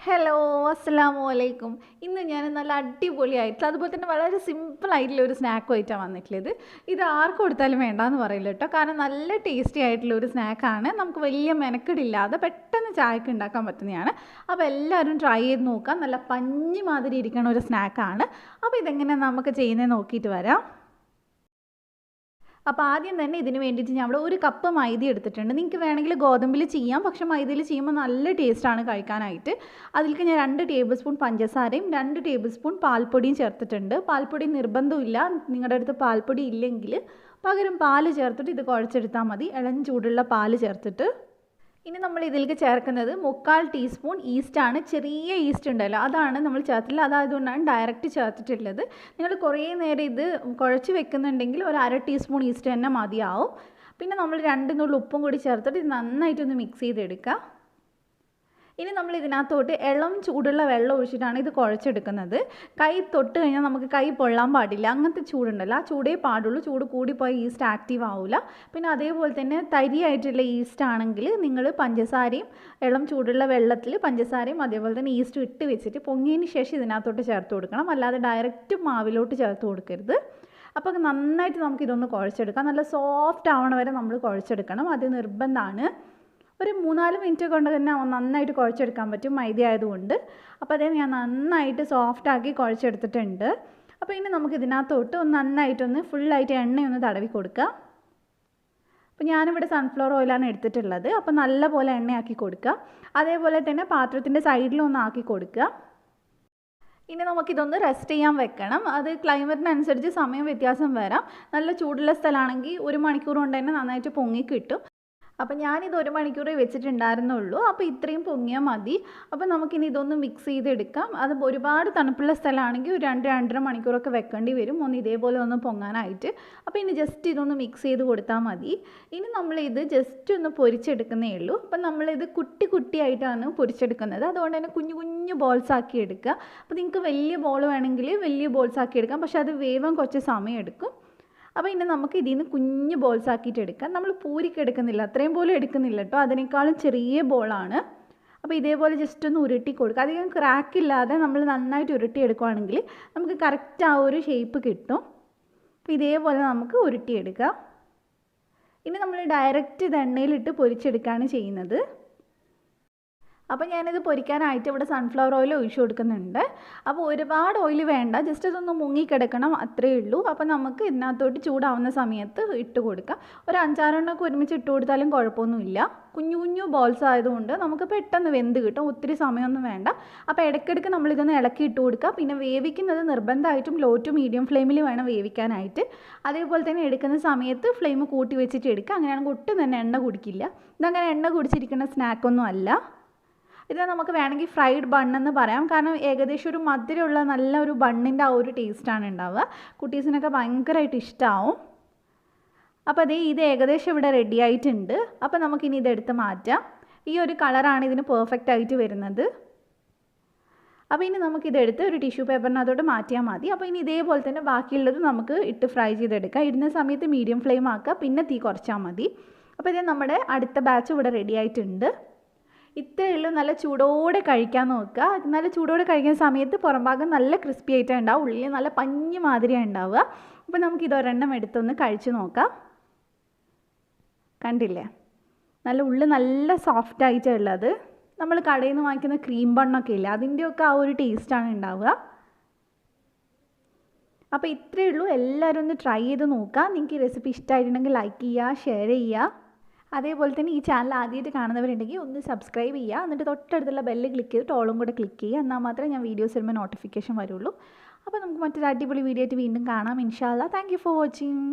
Hello അസ്സലാമു അലൈക്കും. ഇന്ന് ഞാൻ നല്ല അടിപൊളിയായിട്ടുള്ള അതുപോലെ തന്നെ വളരെ സിമ്പിളായിട്ടുള്ള ഒരു സ്നാക്കുമായിട്ടാണ് വന്നിട്ടുള്ളത്. ഇത് ആർക്ക് കൊടുത്താലും വേണ്ടാന്ന് പറയില്ല കേട്ടോ. കാരണം നല്ല ടേസ്റ്റി ആയിട്ടുള്ള ഒരു സ്നാക്കാണ്. നമുക്ക് വലിയ മെനക്കെടില്ലാതെ പെട്ടെന്ന് ചായക്ക് ഉണ്ടാക്കാൻ പറ്റുന്നതാണ്. അപ്പോൾ എല്ലാവരും ട്രൈ ചെയ്ത് നോക്കാം. നല്ല പഞ്ഞി മാതിരി ഇരിക്കുന്ന ഒരു സ്നാക്കാണ്. അപ്പോൾ ഇതെങ്ങനെ നമുക്ക് ചെയ്യുന്നത് നോക്കിയിട്ട് വരാം. അപ്പോൾ ആദ്യം തന്നെ ഇതിന് വേണ്ടിയിട്ട് ഞാൻ ഇവിടെ 1 കപ്പ് മൈദ എടുത്തിട്ടുണ്ട്. നിങ്ങൾക്ക് വേണമെങ്കിൽ ഗോതമ്പിൽ ചെയ്യാം, പക്ഷേ മൈദയിൽ ചെയ്യുമ്പോൾ നല്ല ടേസ്റ്റാണ് കഴിക്കാനായിട്ട്. അതിലേക്ക് ഞാൻ 2 ടേബിൾ സ്പൂൺ പഞ്ചസാരയും 2 ടേബിൾ സ്പൂൺ പാൽപ്പൊടിയും ചേർത്തിട്ടുണ്ട്. പാൽപ്പൊടി നിർബന്ധമില്ല, നിങ്ങളുടെ അടുത്ത് പാൽപ്പൊടി ഇല്ലെങ്കിൽ പകരം പാല് ചേർത്തിട്ട് ഇത് കുഴച്ചെടുത്താൽ മതി. ഇളം ചൂടുള്ള പാല് ചേർത്തിട്ട് ഇനി നമ്മൾ ഇതിലേക്ക് ചേർക്കുന്നത് 3/4 ടീസ്പൂൺ ഈസ്റ്റാണ്. ചെറിയ ഈസ്റ്റ് ഉണ്ടല്ലോ, അതാണ് നമ്മൾ ചേർത്തില്ല. അതായതുകൊണ്ടാണ് ഡയറക്റ്റ് ചേർത്തിട്ടുള്ളത്. നിങ്ങൾ കുറേ നേരം ഇത് കുഴച്ച് വെക്കുന്നുണ്ടെങ്കിൽ ഒരു 1/2 ടീസ്പൂൺ ഈസ്റ്റ് തന്നെ മതിയാവും. പിന്നെ നമ്മൾ 2 നുള്ളി ഉപ്പും കൂടി ചേർത്തിട്ട് ഇത് നന്നായിട്ടൊന്ന് മിക്സ് ചെയ്തെടുക്കുക. ഇനി നമ്മൾ ഇതിനകത്തോട്ട് ഇളം ചൂടുള്ള വെള്ളം ഒഴിച്ചിട്ടാണ് ഇത് കുഴച്ചെടുക്കുന്നത്. കൈ തൊട്ട് കഴിഞ്ഞാൽ നമുക്ക് കൈ പൊള്ളാൻ പാടില്ല, അങ്ങനത്തെ ചൂടുണ്ടല്ലോ, ആ ചൂടേ പാടുള്ളൂ. ചൂട് കൂടിപ്പോയി ഈസ്റ്റ് ആക്റ്റീവ് ആവില്ല. പിന്നെ അതേപോലെ തന്നെ തരിയായിട്ടുള്ള ഈസ്റ്റ് ആണെങ്കിൽ നിങ്ങൾ പഞ്ചസാരയും ഇളം ചൂടുള്ള വെള്ളത്തിൽ പഞ്ചസാരയും അതേപോലെ തന്നെ ഈസ്റ്റ് ഇട്ട് വെച്ചിട്ട് പൊങ്ങിയതിന് ശേഷം ഇതിനകത്തോട്ട് ചേർത്ത് കൊടുക്കണം. അല്ലാതെ ഡയറക്റ്റ് മാവിലോട്ട് ചേർത്ത് കൊടുക്കരുത്. അപ്പോൾ നന്നായിട്ട് നമുക്കിതൊന്ന് കുഴച്ചെടുക്കാം. നല്ല സോഫ്റ്റ് ആവണ വരെ നമ്മൾ കുഴച്ചെടുക്കണം, അത് നിർബന്ധമാണ്. ഒരു 3-4 മിനിറ്റ് കൊണ്ട് തന്നെ നന്നായിട്ട് കുഴച്ചെടുക്കാൻ പറ്റും മൈദ ആയതുകൊണ്ട്. അപ്പോൾ അതേ ഞാൻ നന്നായിട്ട് സോഫ്റ്റാക്കി കുഴച്ചെടുത്തിട്ടുണ്ട്. അപ്പോൾ ഇനി നമുക്ക് ഇതിനകത്തോട്ട് നന്നായിട്ടൊന്ന് ഫുള്ളായിട്ട് എണ്ണയൊന്ന് തടവി കൊടുക്കുക. അപ്പോൾ ഞാനിവിടെ സൺഫ്ലവർ ഓയിലാണ് എടുത്തിട്ടുള്ളത്. അപ്പോൾ നല്ലപോലെ എണ്ണയാക്കി കൊടുക്കുക. അതേപോലെ തന്നെ പാത്രത്തിൻ്റെ സൈഡിലൊന്ന് ആക്കി കൊടുക്കുക. ഇനി നമുക്കിതൊന്ന് റെസ്റ്റ് ചെയ്യാൻ വെക്കണം. അത് ക്ലൈമറ്റിനനുസരിച്ച് സമയം വ്യത്യാസം വരാം. നല്ല ചൂടുള്ള സ്ഥലമാണെങ്കിൽ 1 മണിക്കൂർ കൊണ്ട് തന്നെ നന്നായിട്ട് പൊങ്ങി കിട്ടും. അപ്പോൾ ഞാനിത് 1 മണിക്കൂറേ വെച്ചിട്ടുണ്ടായിരുന്നുള്ളൂ. അപ്പോൾ ഇത്രയും പൊങ്ങിയാൽ മതി. അപ്പോൾ നമുക്കിനി ഇതൊന്ന് മിക്സ് ചെയ്തെടുക്കാം. അത് ഒരുപാട് തണുപ്പുള്ള സ്ഥലമാണെങ്കിൽ ഒരു 2-2.5 മണിക്കൂറൊക്കെ വെക്കേണ്ടി വരും ഒന്ന് ഇതേപോലെ ഒന്ന് പൊങ്ങാനായിട്ട്. അപ്പോൾ ഇനി ജസ്റ്റ് ഇതൊന്ന് മിക്സ് ചെയ്ത് കൊടുത്താൽ മതി. ഇനി നമ്മളിത് ജസ്റ്റ് ഒന്ന് പൊരിച്ചെടുക്കുന്നേ ഉള്ളൂ. അപ്പം നമ്മളിത് കുട്ടിയായിട്ടാണ് പൊരിച്ചെടുക്കുന്നത്. അതുകൊണ്ട് തന്നെ കുഞ്ഞു കുഞ്ഞു ബോൾസ് ആക്കി എടുക്കുക. അപ്പോൾ നിങ്ങൾക്ക് വലിയ ബോൾ വേണമെങ്കിൽ വലിയ ബോൾസ് ആക്കി എടുക്കാം, പക്ഷേ അത് വേവാൻ കുറച്ച് സമയം എടുക്കും. അപ്പോൾ ഇനി നമുക്ക് ഇതിൽ നിന്ന് കുഞ്ഞ് ബോൾസ് ആക്കിയിട്ട് എടുക്കാം. നമ്മൾ പൂരിക്ക് എടുക്കുന്നില്ല, അത്രയും പോലും എടുക്കുന്നില്ല കേട്ടോ, അതിനേക്കാളും ചെറിയ ബോളാണ്. അപ്പോൾ ഇതേപോലെ ജസ്റ്റ് ഒന്ന് ഉരുട്ടി കൊടുക്കുക. അധികം ക്രാക്കില്ലാതെ നമ്മൾ നന്നായിട്ട് ഉരുട്ടി എടുക്കുകയാണെങ്കിൽ നമുക്ക് കറക്റ്റ് ആ ഒരു ഷേപ്പ് കിട്ടും. അപ്പോൾ ഇതേപോലെ നമുക്ക് ഉരുട്ടിയെടുക്കാം. ഇനി നമ്മൾ ഡയറക്റ്റ് ഇത് എണ്ണയിലിട്ട് പൊരിച്ചെടുക്കുകയാണ് ചെയ്യുന്നത്. അപ്പോൾ ഞാനിത് പൊരിക്കാനായിട്ട് ഇവിടെ സൺഫ്ലവർ ഓയിൽ ഒഴിച്ച് കൊടുക്കുന്നുണ്ട്. അപ്പോൾ ഒരുപാട് ഓയിൽ വേണ്ട, ജസ്റ്റ് ഇതൊന്ന് മുങ്ങിക്കിടക്കണം, അത്രയേ ഉള്ളൂ. അപ്പോൾ നമുക്ക് ഇതിനകത്തോട്ട് ചൂടാവുന്ന സമയത്ത് ഇട്ട് കൊടുക്കാം. ഒരു 5-6 ഒരുമിച്ച് ഇട്ട് കൊടുത്താലും കുഴപ്പമൊന്നുമില്ല. കുഞ്ഞു കുഞ്ഞു ബോൾസ് ആയതുകൊണ്ട് നമുക്ക് പെട്ടെന്ന് വെന്ത് കിട്ടും, ഒത്തിരി സമയമൊന്നും വേണ്ട. അപ്പോൾ ഇടയ്ക്കിടയ്ക്ക് നമ്മളിതൊന്ന് ഇളക്കി ഇട്ട് കൊടുക്കുക. പിന്നെ വേവിക്കുന്നത് നിർബന്ധമായിട്ടും ലോ ടു മീഡിയം ഫ്ലെയിമിൽ വേണം വേവിക്കാനായിട്ട്. അതേപോലെ തന്നെ എടുക്കുന്ന സമയത്ത് ഫ്ലെയിം കൂട്ടി വെച്ചിട്ട് എടുക്കുക. അങ്ങനെയാണെങ്കിൽ ഒട്ടും തന്നെ എണ്ണ കുടിക്കില്ല. ഇതങ്ങനെ എണ്ണ കുടിച്ചിരിക്കുന്ന സ്നാക്കൊന്നും അല്ല. ഇത് നമുക്ക് വേണമെങ്കിൽ ഫ്രൈഡ് ബണ്ണെന്ന് പറയാം. കാരണം ഏകദേശം ഒരു മധുരമുള്ള നല്ലൊരു ബണ്ണിൻ്റെ ആ ഒരു ടേസ്റ്റാണ് ഉണ്ടാവുക. കുട്ടീസിനൊക്കെ ഭയങ്കരമായിട്ട് ഇഷ്ടമാവും. അപ്പോൾ ഇത് ഏകദേശം ഇവിടെ റെഡി ആയിട്ടുണ്ട്. അപ്പോൾ നമുക്കിനി ഇതെടുത്ത് മാറ്റാം. ഈ ഒരു കളറാണ് ഇതിന് പെർഫെക്റ്റ് ആയിട്ട് വരുന്നത്. അപ്പോൾ ഇനി നമുക്കിതെടുത്ത് ഒരു ടിഷ്യൂ പേപ്പറിനകത്തോട്ട് മാറ്റിയാൽ മതി. അപ്പോൾ ഇനി ഇതേപോലെ തന്നെ ബാക്കിയുള്ളത് നമുക്ക് ഇട്ട് ഫ്രൈ ചെയ്തെടുക്കാം. ഇടുന്ന സമയത്ത് മീഡിയം ഫ്ലെയിം ആക്കുക, പിന്നെ തീ കുറച്ചാൽ മതി. അപ്പോൾ ഇത് നമ്മുടെ അടുത്ത ബാച്ച് ഇവിടെ റെഡി ആയിട്ടുണ്ട്. ഇത്രയേ ഉള്ളൂ. നല്ല ചൂടോടെ കഴിക്കാൻ നോക്കുക. നല്ല ചൂടോടെ കഴിക്കുന്ന സമയത്ത് പുറംഭാഗം നല്ല ക്രിസ്പി ആയിട്ടാണ് ഉണ്ടാവുക, ഉള്ളിൽ നല്ല പഞ്ഞി മാതിരിയാണ് ഉണ്ടാവുക. അപ്പോൾ നമുക്കിത് ഒരെണ്ണം എടുത്തൊന്ന് കഴിച്ച് നോക്കാം. കണ്ടില്ലേ, നല്ല ഉള്ളിൽ നല്ല സോഫ്റ്റ് ആയിട്ടുള്ളത്. നമ്മൾ കടയിൽ നിന്ന് വാങ്ങിക്കുന്ന ക്രീം ബണ്ണൊക്കെ ഇല്ല, അതിൻ്റെയൊക്കെ ആ ഒരു ടേസ്റ്റാണ് ഉണ്ടാവുക. അപ്പോൾ ഇത്രയേ ഉള്ളൂ. എല്ലാവരും ഒന്ന് ട്രൈ ചെയ്ത് നോക്കുക. നിങ്ങൾക്ക് ഈ റെസിപ്പി ഇഷ്ടമായിട്ടുണ്ടെങ്കിൽ ലൈക്ക് ചെയ്യുക, ഷെയർ ചെയ്യുക. അതേപോലെ തന്നെ ഈ ചാനൽ ആദ്യമായിട്ട് കാണുന്നവരുണ്ടെങ്കിൽ ഒന്ന് സബ്സ്ക്രൈബ് ചെയ്യുക. എന്നിട്ട് തൊട്ടടുത്തുള്ള ബെല്ല് ക്ലിക്ക് ചെയ്ത് ഓളും കൂടെ ക്ലിക്ക് ചെയ്യുക. എന്നാൽ മാത്രമേ ഞാൻ വീഡിയോസ് വരുമ്പോൾ നോട്ടിഫിക്കേഷൻ വരുള്ളൂ. അപ്പോൾ നമുക്ക് മറ്റൊരു അടിപൊളി വീഡിയോ ആയിട്ട് വീണ്ടും കാണാം ഇൻഷാ അല്ലാ. Thank you for watching.